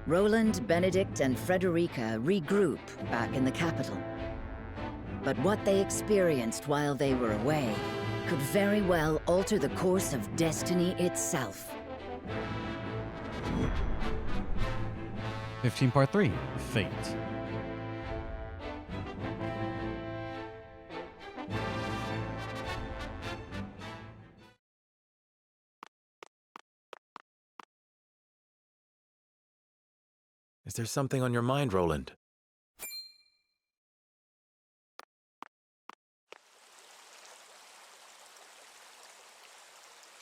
Roland, Benedict, and Frederica regroup back in the capital. But what they experienced while they were away could very well alter the course of destiny itself. 15 Part 3, Fate. Is there something on your mind, Roland?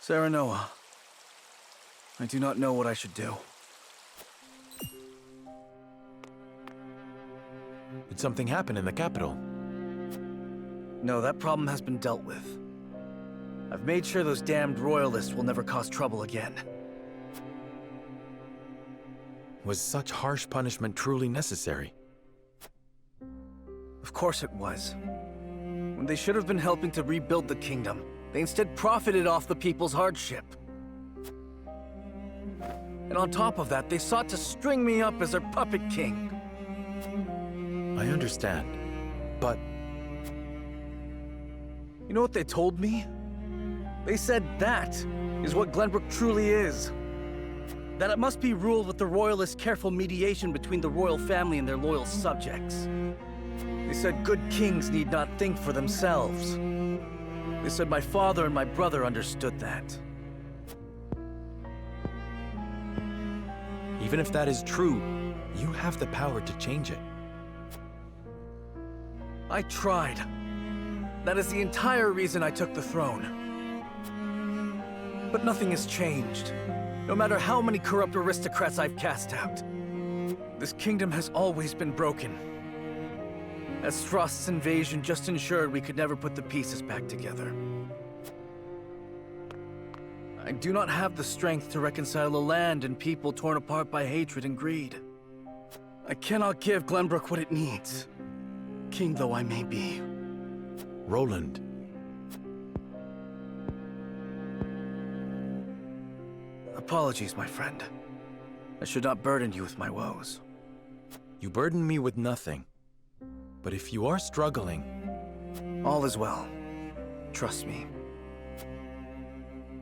Serenoa, I do not know what I should do. Did something happen in the capital? No, that problem has been dealt with. I've made sure those damned royalists will never cause trouble again. Was such harsh punishment truly necessary? Of course it was. When they should have been helping to rebuild the kingdom, they instead profited off the people's hardship. And on top of that, they sought to string me up as their puppet king. I understand, but... You know what they told me? They said that is what Glenbrook truly is. That it must be ruled with the royalists' careful mediation between the royal family and their loyal subjects. They said good kings need not think for themselves. They said my father and my brother understood that. Even if that is true, you have the power to change it. I tried. That is the entire reason I took the throne. But nothing has changed, no matter how many corrupt aristocrats I've cast out. This kingdom has always been broken. Aesfrost's invasion just ensured we could never put the pieces back together. I do not have the strength to reconcile a land and people torn apart by hatred and greed. I cannot give Glenbrook what it needs, king though I may be. Roland. Apologies, my friend. I should not burden you with my woes. You burden me with nothing. But if you are struggling... All is well. Trust me.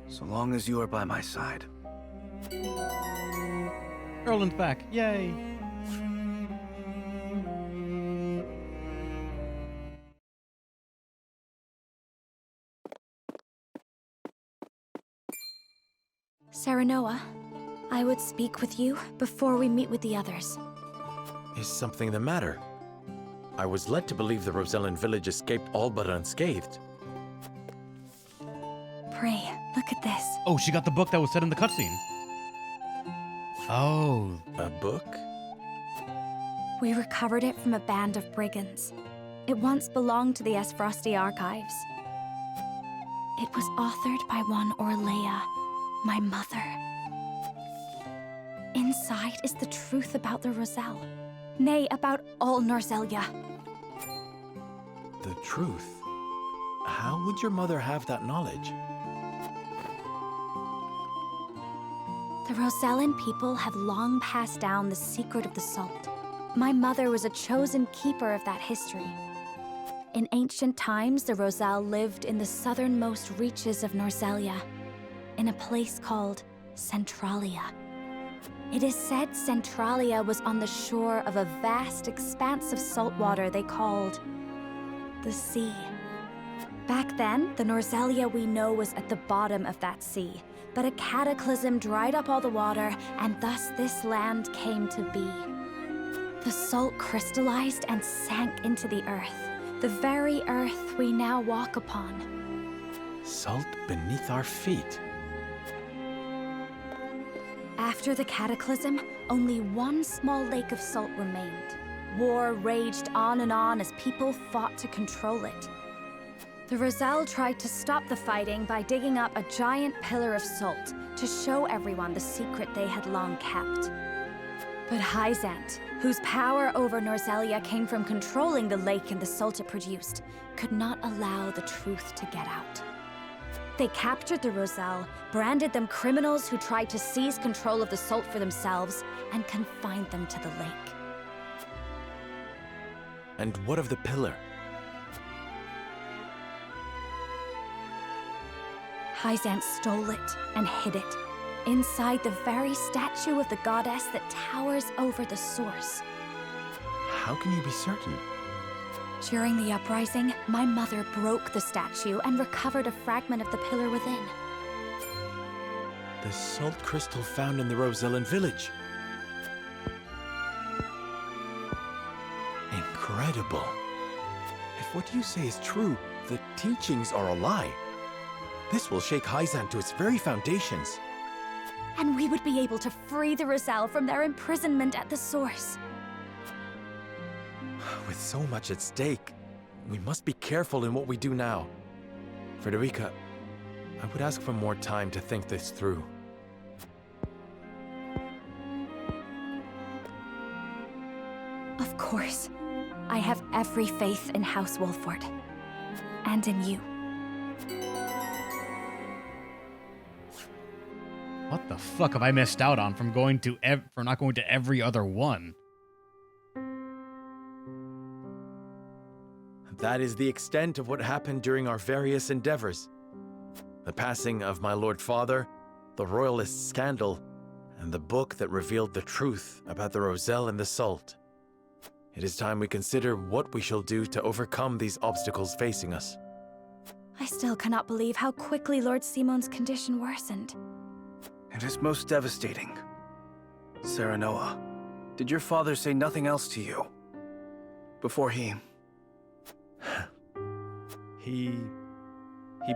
So long as you are by my side. Roland's back. Yay! Serenoa, I would speak with you before we meet with the others. Is something the matter? I was led to believe the Rosellan village escaped all but unscathed. Pray, look at this. Oh, she got the book that was set in the cutscene. Oh. A book? We recovered it from a band of brigands. It once belonged to the Aesfrosti archives. It was authored by one Orlea, my mother. Inside is the truth about the Roselle. Nay, about all Norzelia. The truth? How would your mother have that knowledge? The Rosellan people have long passed down the secret of the salt. My mother was a chosen keeper of that history. In ancient times, the Roselle lived in the southernmost reaches of Norzelia, in a place called Centralia. It is said Centralia was on the shore of a vast expanse of salt water they called the sea. Back then, the Norzelia we know was at the bottom of that sea, but a cataclysm dried up all the water, and thus this land came to be. The salt crystallized and sank into the earth, the very earth we now walk upon. Salt beneath our feet. After the cataclysm, only one small lake of salt remained. War raged on and on as people fought to control it. The Roselle tried to stop the fighting by digging up a giant pillar of salt to show everyone the secret they had long kept. But Hyzant, whose power over Norzelia came from controlling the lake and the salt it produced, could not allow the truth to get out. They captured the Roselle, branded them criminals who tried to seize control of the salt for themselves, and confined them to the lake. And what of the pillar? Hyzant stole it and hid it, inside the very statue of the goddess that towers over the source. How can you be certain? During the uprising, my mother broke the statue and recovered a fragment of the pillar within. The salt crystal found in the Rosellan village. Incredible. If what you say is true, the teachings are a lie. This will shake Hyzant to its very foundations. And we would be able to free the Roselle from their imprisonment at the source. With so much at stake, we must be careful in what we do now. Frederica, I would ask for more time to think this through. Of course. I have every faith in House Wolford. And in you. What the fuck have I missed out on from going to for not going to every other one? That is the extent of what happened during our various endeavors. The passing of my Lord Father, the Royalist scandal, and the book that revealed the truth about the Roselle and the salt. It is time we consider what we shall do to overcome these obstacles facing us. I still cannot believe how quickly Lord Simon's condition worsened. It is most devastating. Serenoa, did your father say nothing else to you? Before he... He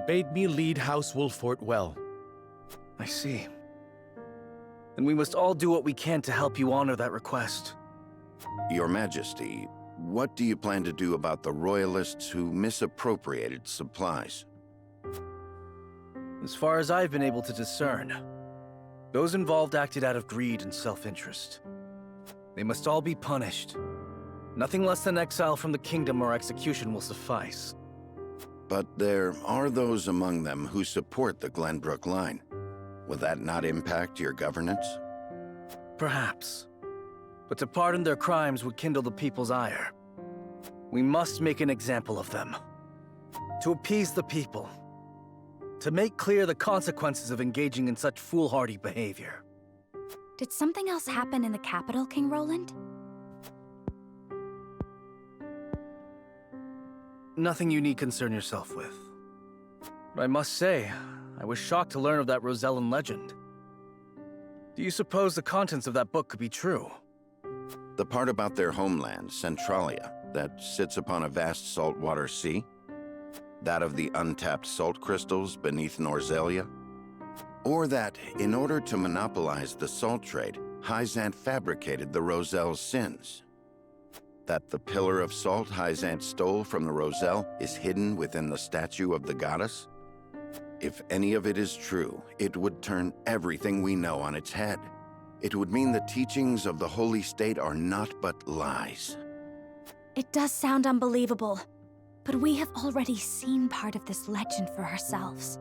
bade me lead House Wolfort well. I see. Then we must all do what we can to help you honor that request. Your Majesty, what do you plan to do about the Royalists who misappropriated supplies? As far as I've been able to discern, those involved acted out of greed and self-interest. They must all be punished. Nothing less than exile from the kingdom or execution will suffice. But there are those among them who support the Glenbrook line. Will that not impact your governance? Perhaps. But to pardon their crimes would kindle the people's ire. We must make an example of them. To appease the people. To make clear the consequences of engaging in such foolhardy behavior. Did something else happen in the capital, King Roland? Nothing you need concern yourself with. But I must say, I was shocked to learn of that Rosellan legend. Do you suppose the contents of that book could be true? The part about their homeland, Centralia, that sits upon a vast saltwater sea? That of the untapped salt crystals beneath Norzelia? Or that, in order to monopolize the salt trade, Hyzant fabricated the Roselle's sins? That the pillar of salt Hyzant stole from the Roselle is hidden within the statue of the goddess? If any of it is true, it would turn everything we know on its head. It would mean the teachings of the Holy State are not but lies. It does sound unbelievable, but we have already seen part of this legend for ourselves.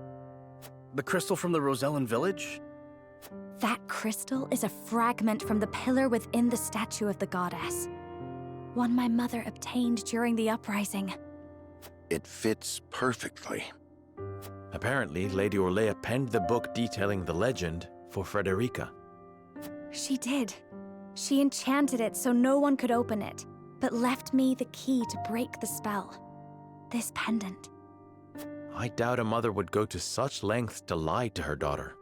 The crystal from the Rosellan village? That crystal is a fragment from the pillar within the statue of the goddess. One my mother obtained during the uprising. It fits perfectly. Apparently, Lady Orlea penned the book detailing the legend for Frederica. She did. She enchanted it so no one could open it, but left me the key to break the spell. This pendant. I doubt a mother would go to such lengths to lie to her daughter.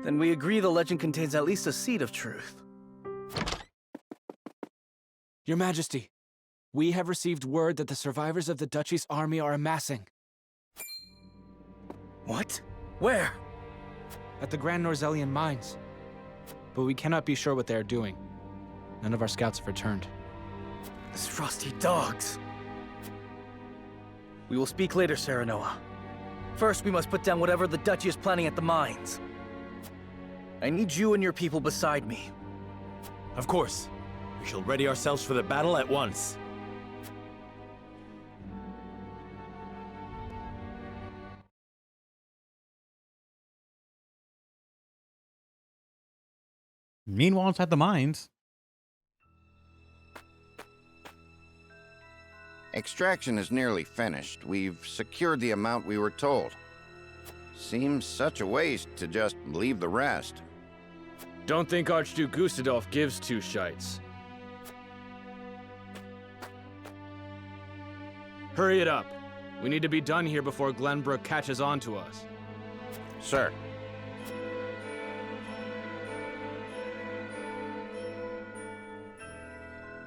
Then we agree the legend contains at least a seed of truth. Your Majesty, we have received word that the survivors of the Duchy's army are amassing. What? Where? At the Grand Norzellian mines. But we cannot be sure what they are doing. None of our scouts have returned. These frosty dogs. We will speak later, Serenoa. First, we must put down whatever the Duchy is planning at the mines. I need you and your people beside me. Of course. We shall ready ourselves for the battle at once. Meanwhile, inside the mines. Extraction is nearly finished. We've secured the amount we were told. Seems such a waste to just leave the rest. Don't think Archduke Gustadolf gives two shites. Hurry it up. We need to be done here before Glenbrook catches on to us. Sir.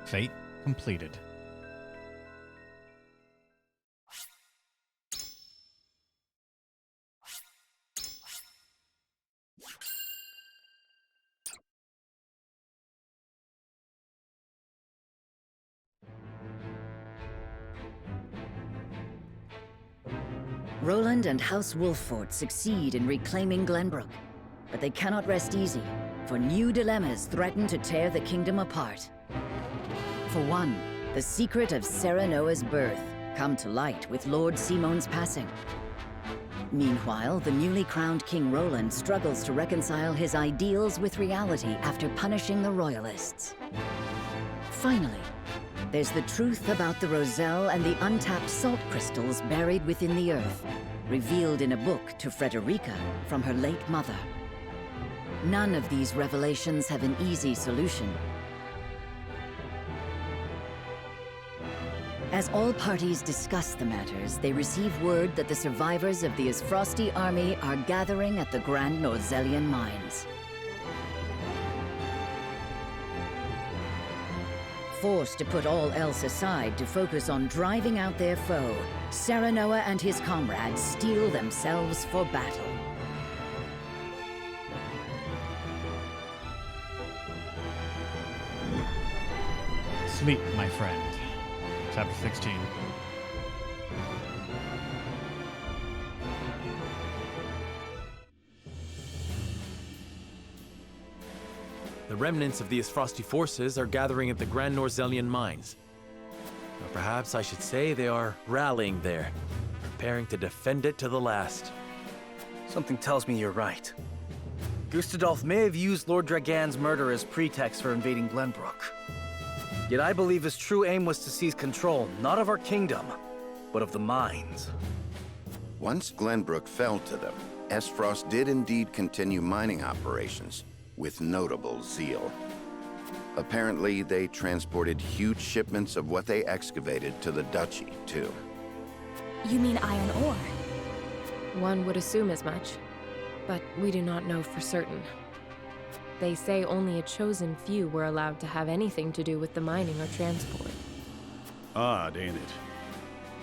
Fate completed. Roland and House Wolffort succeed in reclaiming Glenbrook, but they cannot rest easy, for new dilemmas threaten to tear the kingdom apart. For one, the secret of Serenoa's birth come to light with Lord Simon's passing. Meanwhile, the newly crowned King Roland struggles to reconcile his ideals with reality after punishing the Royalists. Finally, there's the truth about the Roselle and the untapped salt crystals buried within the earth, revealed in a book to Frederica from her late mother. None of these revelations have an easy solution. As all parties discuss the matters, they receive word that the survivors of the Aesfrosti army are gathering at the Grand Norzellian mines. Forced to put all else aside to focus on driving out their foe, Serenoa and his comrades steel themselves for battle. Sleep, my friend. Chapter 16. The remnants of the Aesfrosti forces are gathering at the Grand Norzellian mines. Or perhaps I should say they are rallying there, preparing to defend it to the last. Something tells me you're right. Gustadolf may have used Lord Dragan's murder as pretext for invading Glenbrook. Yet I believe his true aim was to seize control, not of our kingdom, but of the mines. Once Glenbrook fell to them, Aesfrost did indeed continue mining operations, with notable zeal. Apparently, they transported huge shipments of what they excavated to the duchy, too. You mean iron ore? One would assume as much, but we do not know for certain. They say only a chosen few were allowed to have anything to do with the mining or transport. Odd, ain't it?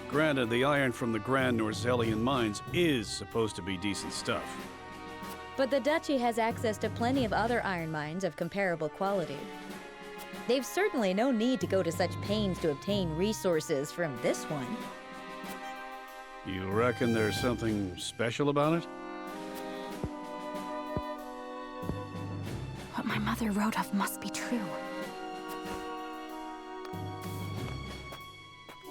Granted, the iron from the Grand Norzellian mines is supposed to be decent stuff. But the Duchy has access to plenty of other iron mines of comparable quality. They've certainly no need to go to such pains to obtain resources from this one. You reckon there's something special about it? What my mother wrote of must be true.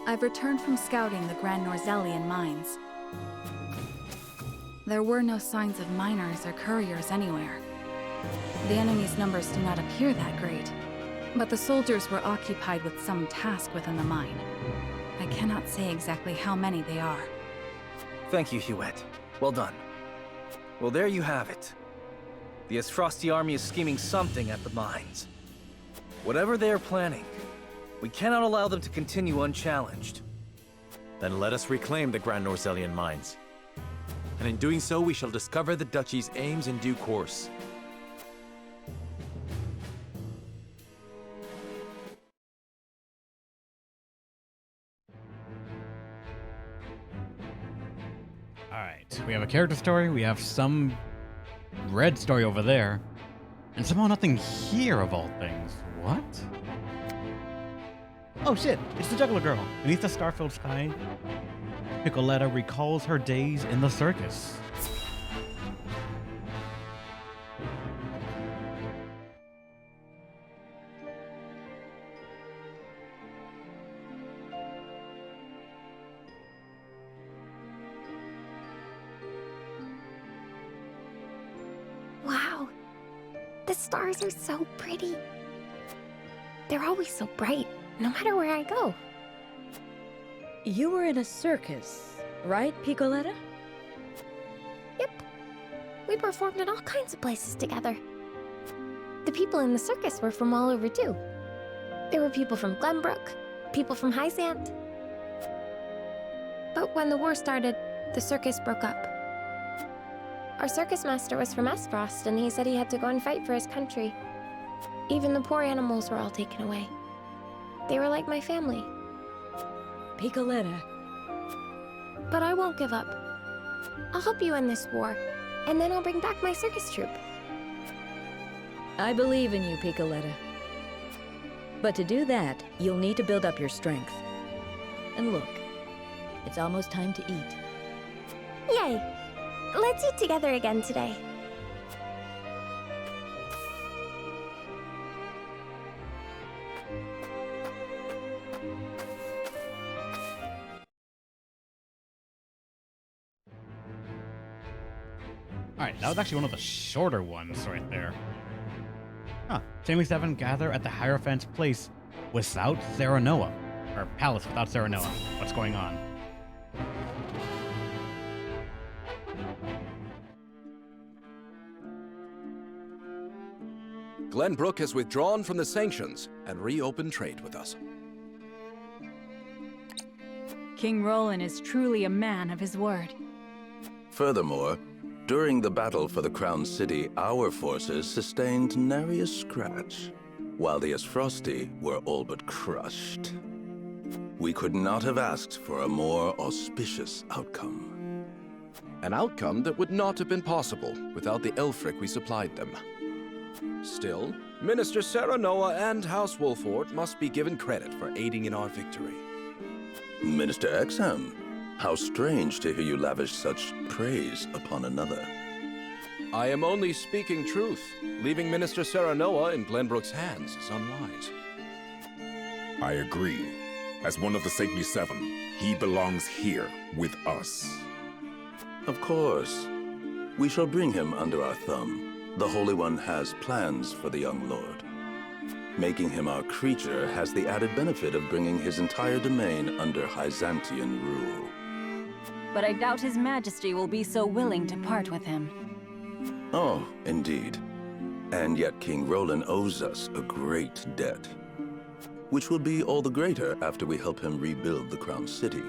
I've returned from scouting the Grand Norzellian mines. There were no signs of miners or couriers anywhere. The enemy's numbers do not appear that great, but the soldiers were occupied with some task within the mine. I cannot say exactly how many they are. Thank you, Hewitt. Well done. Well, there you have it. The Aesfrosti army is scheming something at the mines. Whatever they are planning, we cannot allow them to continue unchallenged. Then let us reclaim the Grand Norzellian mines. And in doing so, we shall discover the Duchy's aims in due course. Alright, we have a character story, we have some red story over there, and somehow nothing here of all things. What? Oh shit, it's the Juggler Girl. Beneath the star-filled sky, Piccoletta recalls her days in the circus. Wow, this stars are so pretty. They're always so bright, no matter where I go. You were in a circus, right, Piccoletta? Yep. We performed in all kinds of places together. The people in the circus were from all over, too. There were people from Glenbrook, people from Hysant. But when the war started, the circus broke up. Our circus master was from Aesfrost, and he said he had to go and fight for his country. Even the poor animals were all taken away. They were like my family. Piccoletta. But I won't give up. I'll help you in this war, and then I'll bring back my circus troupe. I believe in you, Piccoletta. But to do that, you'll need to build up your strength. And look, it's almost time to eat. Yay! Let's eat together again today. Alright, that was actually one of the shorter ones right there. Huh. Family 7 gather at the Hierophant's place without Serenoa. Or palace without Serenoa. What's going on? Glenbrook has withdrawn from the sanctions and reopened trade with us. King Roland is truly a man of his word. Furthermore, during the battle for the Crown City, our forces sustained nary a scratch, while the Aesfrosti were all but crushed. We could not have asked for a more auspicious outcome. An outcome that would not have been possible without the Elfric we supplied them. Still, Minister Serenoa and House Wolford must be given credit for aiding in our victory. Minister Exham, how strange to hear you lavish such praise upon another. I am only speaking truth. Leaving Minister Serenoa in Glenbrook's hands is unwise. I agree. As one of the Saintly Seven, he belongs here with us. Of course. We shall bring him under our thumb. The Holy One has plans for the young lord. Making him our creature has the added benefit of bringing his entire domain under Hyzantian rule. But I doubt His Majesty will be so willing to part with him. Oh, indeed. And yet King Roland owes us a great debt, which will be all the greater after we help him rebuild the Crown City.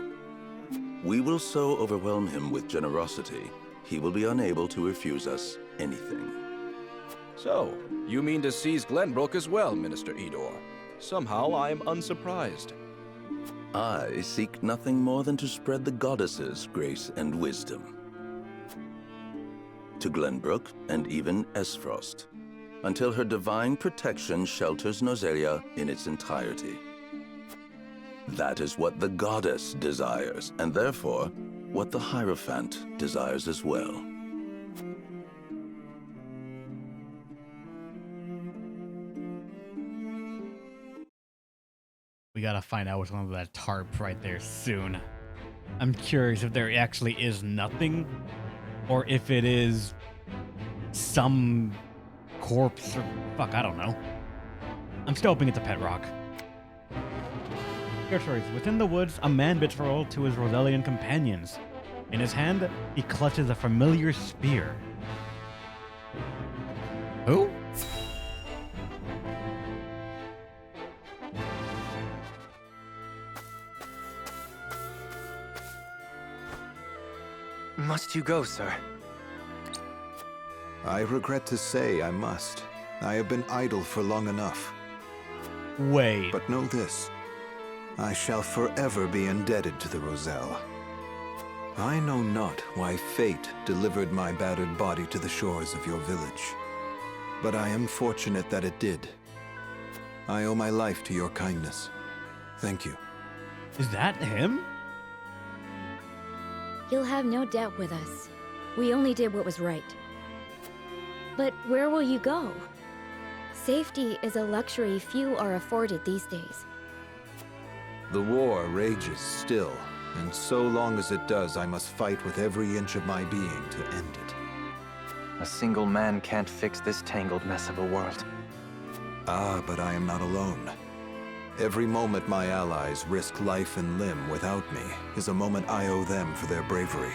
We will so overwhelm him with generosity, he will be unable to refuse us anything. So, you mean to seize Glenbrook as well, Minister Edor? Somehow I am unsurprised. I seek nothing more than to spread the goddess's grace and wisdom to Glenbrook and even Aesfrost, until her divine protection shelters Nozelia in its entirety. That is what the goddess desires, and therefore, what the Hierophant desires as well. We gotta find out what's going on with that tarp right there soon. I'm curious if there actually is nothing, or if it is some corpse, or fuck, I don't know. I'm still hoping it's a pet rock. Territories. Within the woods, a man bids farewell to his Rosellian companions. In his hand, he clutches a familiar spear. Who? Must you go, sir? I regret to say I must. I have been idle for long enough. Wait. But know this. I shall forever be indebted to the Roselle. I know not why fate delivered my battered body to the shores of your village. But I am fortunate that it did. I owe my life to your kindness. Thank you. Is that him? You'll have no doubt with us. We only did what was right. But where will you go? Safety is a luxury few are afforded these days. The war rages still, and so long as it does, I must fight with every inch of my being to end it. A single man can't fix this tangled mess of a world. Ah, but I am not alone. Every moment my allies risk life and limb without me is a moment I owe them for their bravery.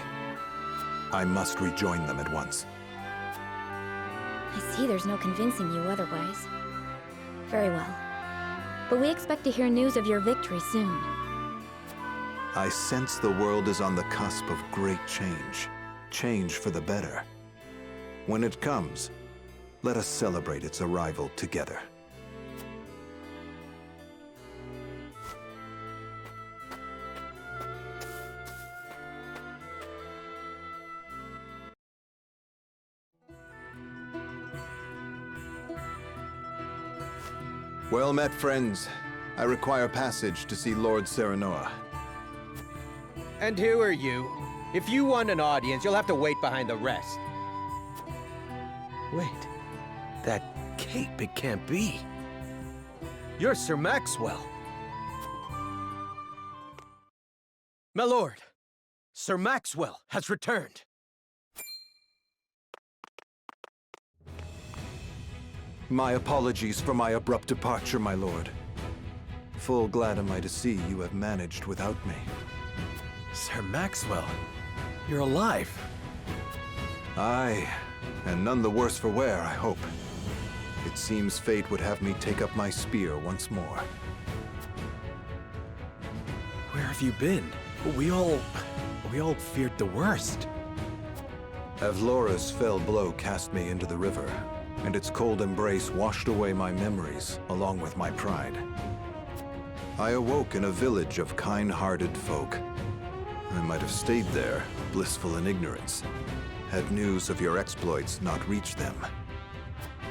I must rejoin them at once. I see there's no convincing you otherwise. Very well. But we expect to hear news of your victory soon. I sense the world is on the cusp of great change. Change for the better. When it comes, let us celebrate its arrival together. Well met, friends. I require passage to see Lord Serenoa. And who are you? If you want an audience, you'll have to wait behind the rest. Wait. That cape, it can't be. You're Sir Maxwell. My lord, Sir Maxwell has returned. My apologies for my abrupt departure, my lord. Full glad am I to see you have managed without me. Sir Maxwell, you're alive. Aye, and none the worse for wear, I hope. It seems fate would have me take up my spear once more. Where have you been? We all feared the worst. Avlora's fell blow cast me into the river, and its cold embrace washed away my memories, along with my pride. I awoke in a village of kind-hearted folk. I might have stayed there, blissful in ignorance, had news of your exploits not reached them.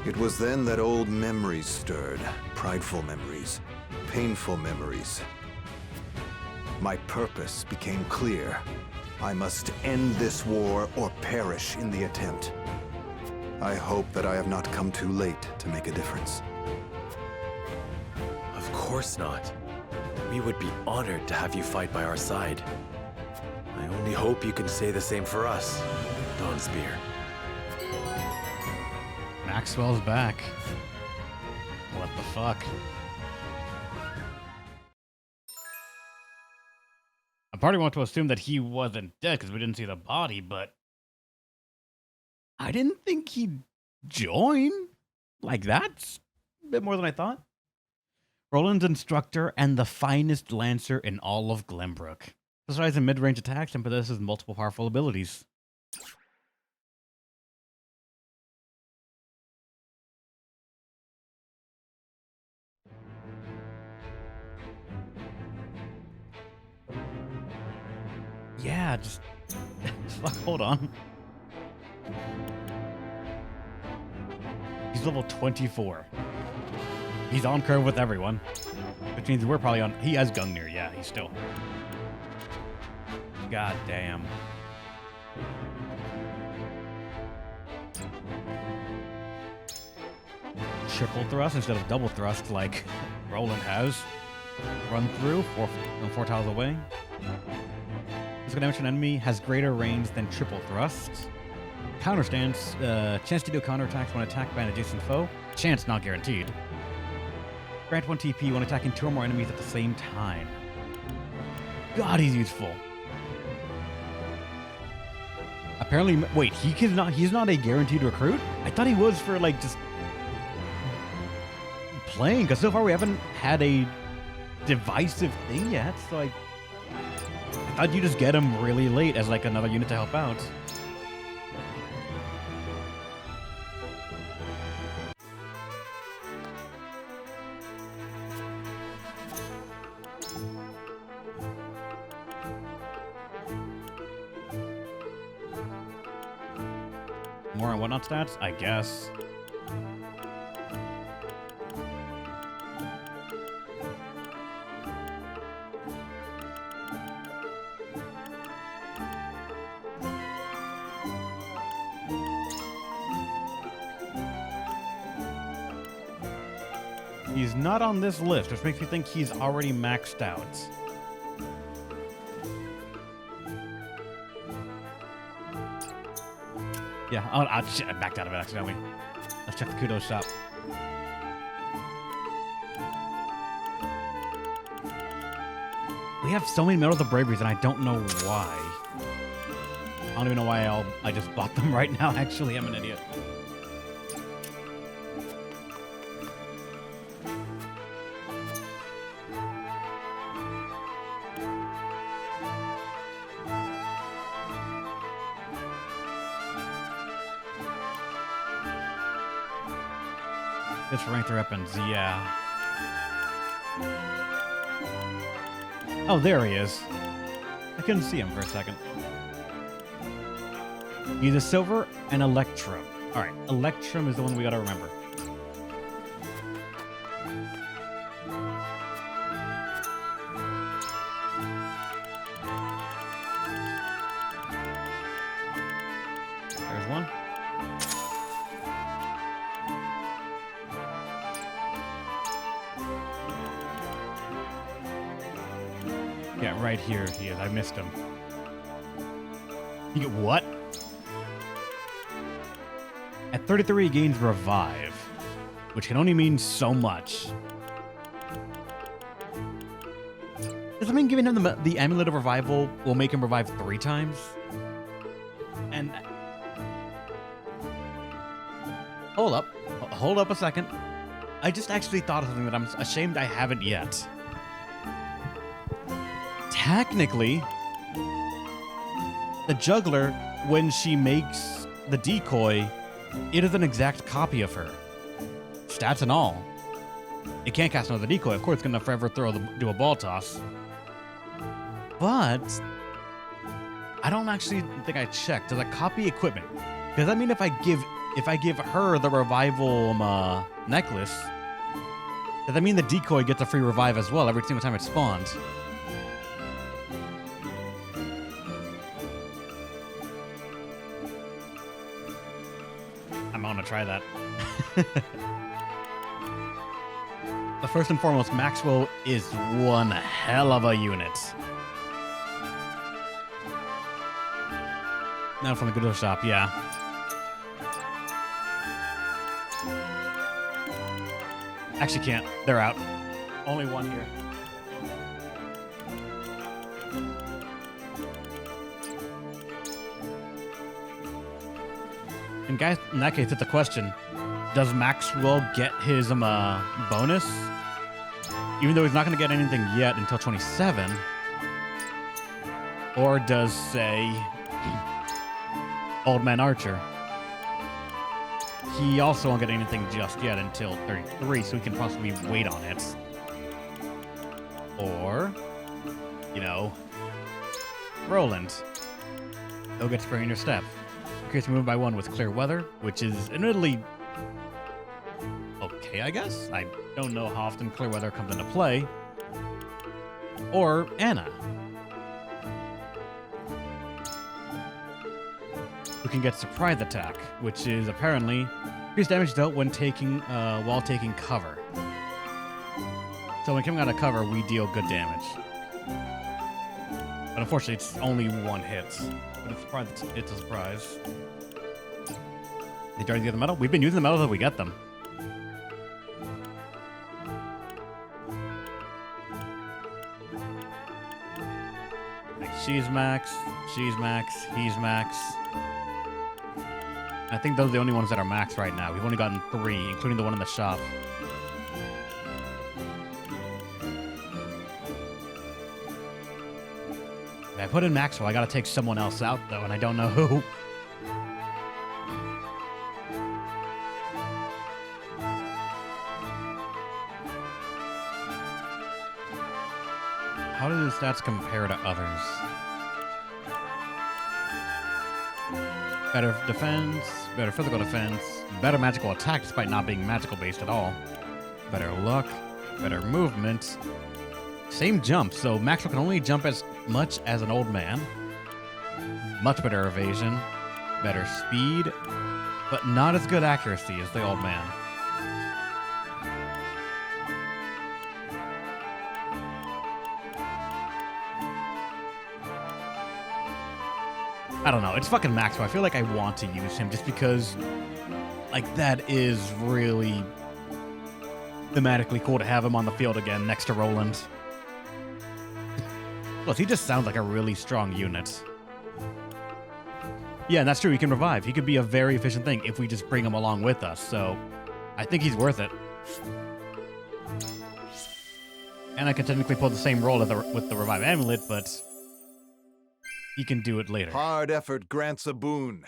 It was then that old memories stirred, prideful memories, painful memories. My purpose became clear. I must end this war or perish in the attempt. I hope that I have not come too late to make a difference. Of course not. We would be honored to have you fight by our side. I only hope you can say the same for us, Dawnspear. Maxwell's back. What the fuck? A party want to assume that he wasn't dead because we didn't see the body, but I didn't think he'd join. Like, that's a bit more than I thought. Roland's instructor and the finest lancer in all of Glenbrook. Specializes in mid-range attacks and possesses multiple powerful abilities. Yeah, just hold on. He's level 24. He's on curve with everyone. Which means we're probably on... He has Gungnir, yeah, he's still... God damn. Triple thrust instead of double thrust like Roland has. Run through, four tiles away. This dimension enemy has greater range than triple thrust. Counter stance, chance to do counterattacks when attacked by an adjacent foe. Chance not guaranteed. Grant 1 TP when attacking 2 or more enemies at the same time. God, he's useful. Apparently, wait, he's not a guaranteed recruit? I thought he was for, like, just playing, because so far we haven't had a divisive thing yet, so I thought you just get him really late as, like, another unit to help out. More on whatnot stats, I guess. He's not on this list, which makes me think he's already maxed out. Yeah, shit, I backed out of it accidentally. Let's check the kudos shop. We have so many medals of braveries, and I don't know why. I don't even know why I just bought them right now. Actually, I'm an idiot. This ranked weapons, yeah. Oh, there he is. I couldn't see him for a second. He's a silver and electrum. All right, electrum is the one we gotta remember. There's one. Yeah, right here he is. I missed him. You get what? At 33, he gains Revive, which can only mean so much. Does that mean giving him the Amulet of Revival will make him revive 3 times? And... Hold up a second. I just actually thought of something that I'm ashamed I haven't yet. Technically, the juggler, when she makes the decoy, it is an exact copy of her. Stats and all. It can't cast another decoy. Of course, it's going to forever do a ball toss. But I don't actually think I checked. Does it copy equipment? Does that mean if I give her the revival necklace, does that mean the decoy gets a free revive as well every single time it spawns? I'm gonna try that. But first and foremost, Maxwell is one hell of a unit. Now from the Goodwill shop, yeah. Actually can't. They're out. Only one here. And guys, in that case, it's a question. Does Maxwell get his bonus? Even though he's not going to get anything yet until 27. Or does, say, Old Man Archer? He also won't get anything just yet until 33, so he can possibly wait on it. Or, you know, Roland. He'll get Spring in your step. Increase movement by 1 with clear weather, which is admittedly okay, I guess. I don't know how often clear weather comes into play. Or Anna, who can get surprise attack, which is apparently increased damage dealt when while taking cover. So when coming out of cover, we deal good damage. But unfortunately, it's only 1 hit. But it's a surprise. Did you already get the medal? We've been using the medals that we get them. Like she's max, he's max. I think those are the only ones that are max right now. We've only gotten 3, including the one in the shop. If I put in Maxwell, I gotta take someone else out, though, and I don't know who. How do the stats compare to others? Better defense, better physical defense, better magical attack despite not being magical based at all. Better luck, better movement. Same jump, so Maxwell can only jump as much as an old man. Much better evasion, better speed, but not as good accuracy as the old man. I don't know. It's fucking Maxwell. I feel like I want to use him just because, like, that is really thematically cool to have him on the field again next to Roland. Plus, he just sounds like a really strong unit. Yeah, and that's true. He can revive. He could be a very efficient thing if we just bring him along with us. So, I think he's worth it. And I can technically pull the same role with the Revive Amulet, but he can do it later. Hard effort grants a boon.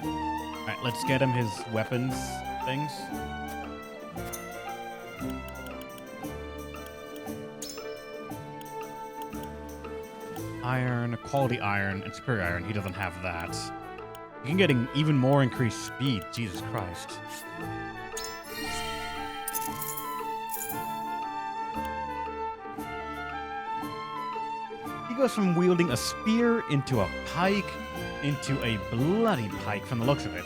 Alright, let's get him his weapons things. Iron, quality iron, and superior iron. He doesn't have that. You can get even more increased speed. Jesus Christ. He goes from wielding a spear into a pike into a bloody pike from the looks of it.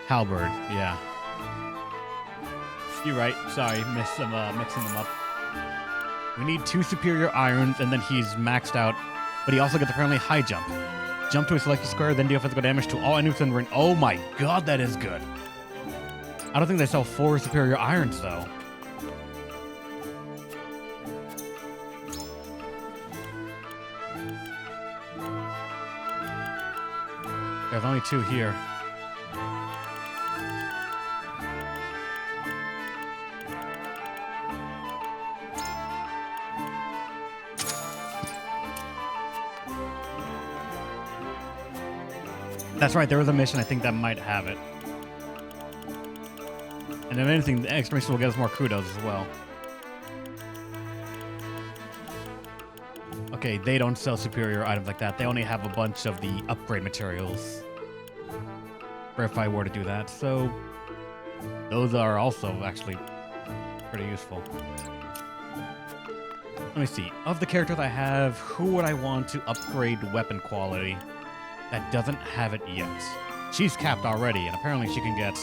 Halberd, yeah. You're right. Sorry, mixing them up. We need 2 superior irons, and then he's maxed out. But he also gets apparently high jump. Jump to a selected square, then deal physical damage to all enemies in the ring. Oh my god, that is good. I don't think they sell 4 superior irons, though. There's only 2 here. That's right, there was a mission I think that might have it. And if anything, the extra mission will get us more kudos as well. Okay, they don't sell superior items like that. They only have a bunch of the upgrade materials. For if I were to do that. So, those are also actually pretty useful. Let me see. Of the characters I have, who would I want to upgrade weapon quality that doesn't have it yet? She's capped already, and apparently she can get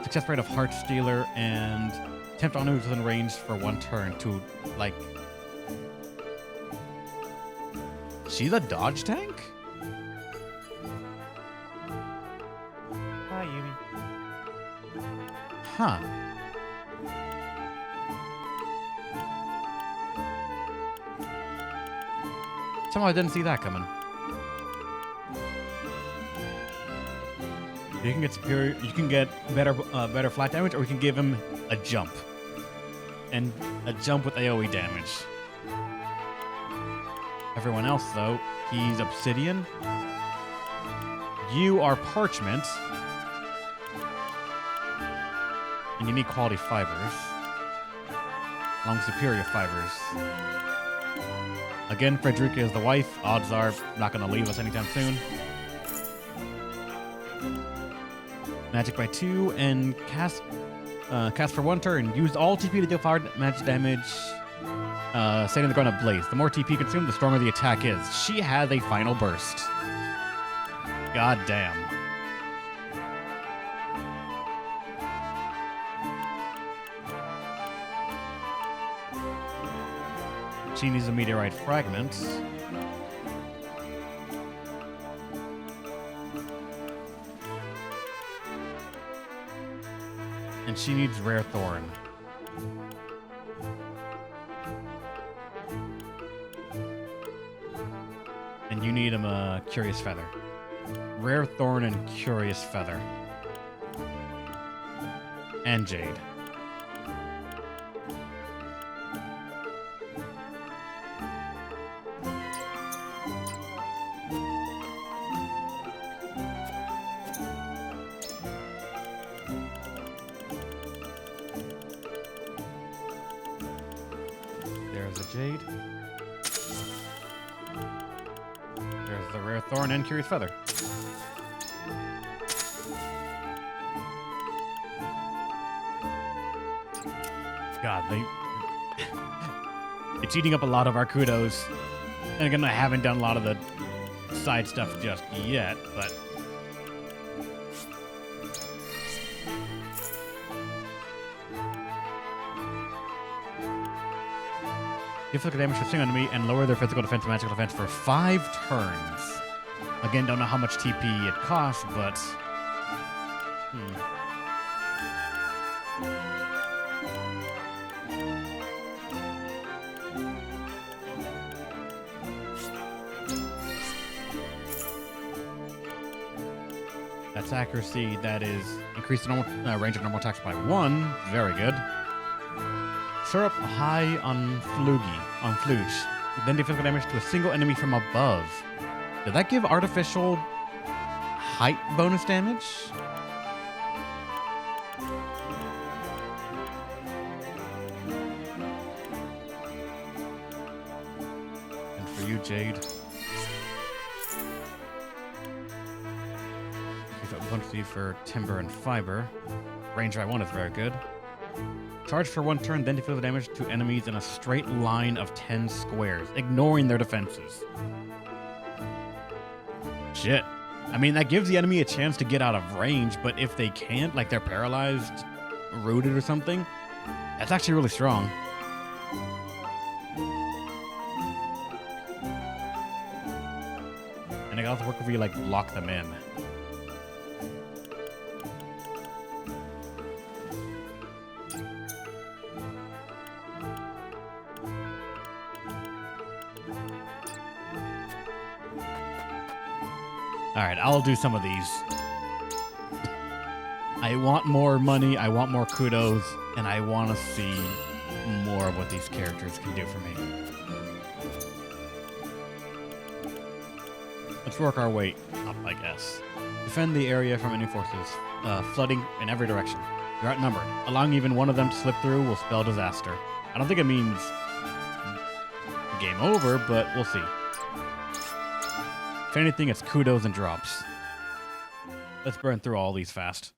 success rate of Heart Stealer and tempt on enemies within range for 1 turn to, like... She's a dodge tank? Hi, Yumi. Huh. Somehow I didn't see that coming. You can get superior. You can get better flat damage, or we can give him a jump, and a jump with AOE damage. Everyone else, though, he's obsidian. You are parchment, and you need quality fibers, along with superior fibers. Again, Frederica is the wife. Odds are not going to leave us anytime soon. Magic by 2 and cast for 1 turn. Use all TP to deal fire magic damage. Setting the ground ablaze. The more TP consumed, the stronger the attack is. She has a final burst. God damn. She needs a meteorite fragment. And she needs rare thorn. And you need a curious feather. Rare thorn and curious feather. And jade. Jade. There's the rare thorn and curious feather. God, it's eating up a lot of our kudos. And again, I haven't done a lot of the side stuff just yet, but Give physical damage to a single enemy and lower their physical defense and magical defense for 5 turns. Again, don't know how much TP it costs, but... That's accuracy. That is increase the normal range of normal attacks by 1. Very good. Syrup high on Fluge. Then do physical damage to a single enemy from above. Did that give artificial height bonus damage? And for you, Jade. Quantity for timber and fiber. Range I1 is very good. Charge for 1 turn, then deal the damage to enemies in a straight line of 10 squares, ignoring their defenses. Shit. I mean, that gives the enemy a chance to get out of range, but if they can't, like they're paralyzed, rooted or something, that's actually really strong. And it can also work if you, like, lock them in. Alright, I'll do some of these. I want more money, I want more kudos, and I want to see more of what these characters can do for me. Let's work our way up, I guess. Defend the area from enemy forces, flooding in every direction. You're outnumbered. Allowing even one of them to slip through will spell disaster. I don't think it means game over, but we'll see. If anything, it's kudos and drops. Let's burn through all these fast.